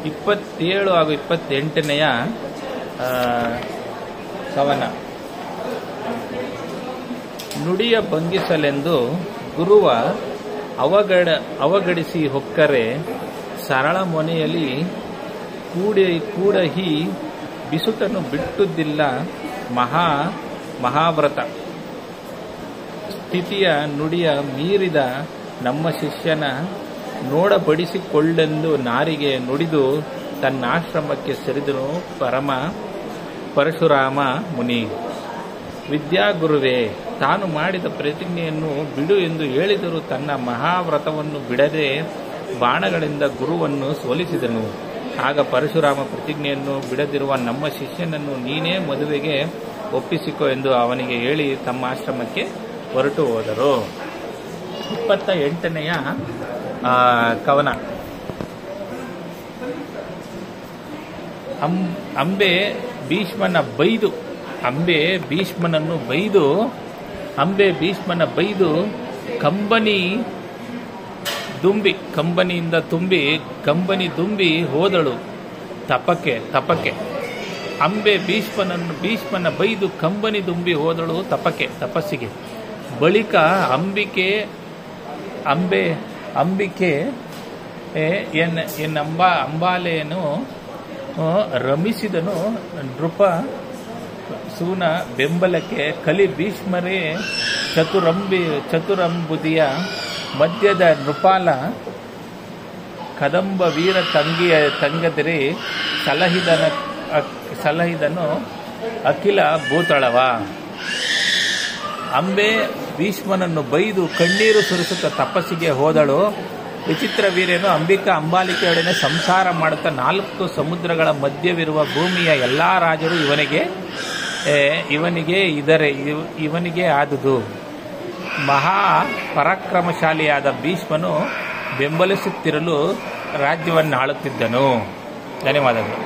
27 ಹಾಗೂ 28ನೆಯ ಕವನ. ನುಡಿಯ ಭಂಗಿಸಲೆಂದು ಗುರುವ ಅವಗಡಿಸಿ ಹೊಕ್ಕರೆ ಸರಳ ಮೊನೆಯಲ್ಲಿ ಕೂಡಹಿ ಬಿಸುಟನ್ನು ಬಿಟ್ಟುದಿಲ್ಲ ಮಹಾವ್ರತ. ಸ್ಥಿತಿಯ ನುಡಿಯ ಮೀರಿದ ನಮ್ಮ ಶಿಷ್ಯನ ನೋಡಬಡಿಸಿಕೊಳ್ಳೆಂದು ನಾರಿಗೆ ನುಡಿದು ತನ್ನಾಶ್ರಮಕ್ಕೆ ಸರಿದನು ಪರಶುರಾಮ ಮುನಿ. ವಿದ್ಯಾಗುರುವೇ, ತಾನು ಮಾಡಿದ ಪ್ರತಿಜ್ಞೆಯನ್ನು ಬಿಡು ಎಂದು ಹೇಳಿದರೂ ತನ್ನ ಮಹಾವ್ರತವನ್ನು ಬಿಡದೆ ಬಾಣಗಳಿಂದ ಗುರುವನ್ನು ಸೋಲಿಸಿದನು. ಆಗ ಪರಶುರಾಮ ಪ್ರತಿಜ್ಞೆಯನ್ನು ಬಿಡದಿರುವ ನಮ್ಮ ಶಿಷ್ಯನನ್ನು ನೀನೇ ಮದುವೆಗೆ ಒಪ್ಪಿಸಿಕೊ ಎಂದು ಅವನಿಗೆ ಹೇಳಿ ತಮ್ಮ ಆಶ್ರಮಕ್ಕೆ ಹೊರಟು ಹೋದರು. 28ನೆಯ ಕವನ. ಅಂಬೆ ಭೀಷ್ಮನ ಬೈದು ಕಂಬನಿ ದುಂಬಿ ಹೋದಳು ತಪಕ್ಕೆ. ಅಂಬೆ ಭೀಷ್ಮನ ಬೈದು ಕಂಬನಿ ದುಂಬಿ ಹೋದಳು ತಪಸ್ಸಿಗೆ. ಬಳಿಕ ಅಂಬಿಕೆ ಅಂಬಾಲೆಯನ್ನು ರಮಿಸಿದನು ನೃಪ ಸೂನ ಬೆಂಬಲಕ್ಕೆ. ಕಲಿ ಭೀಷ್ಮರೇ ಚತುರಂಬುದಿಯ ಮಧ್ಯದ ನೃಪಾಲ ಕದಂಬ ವೀರ ತಂಗದಿರಿ ಸಲಹಿದನು ಅಖಿಲ ಭೂತಳವ. ಅಂಬೆ ಭೀಷ್ಮನನ್ನು ಬೈದು ಕಣ್ಣೀರು ಸುರಿಸುತ್ತಾ ತಪಸ್ಸಿಗೆ ಹೋದಳು. ವಿಚಿತ್ರ ವೀರ್ಯನು ಅಂಬಾಲಿಕೆಯೊಡನೆ ಸಂಸಾರ ಮಾಡುತ್ತಾ 4 ಸಮುದ್ರಗಳ ಮಧ್ಯವಿರುವ ಭೂಮಿಯ ಎಲ್ಲಾ ರಾಜರು ಇವನಿಗೆ ಆದುದು. ಮಹಾ ಪರಾಕ್ರಮಶಾಲಿಯಾದ ಭೀಷ್ಮನು ಬೆಂಬಲಿಸುತ್ತಿರಲು ರಾಜ್ಯವನ್ನು ಆಳುತ್ತಿದ್ದನು. ಧನ್ಯವಾದಗಳು.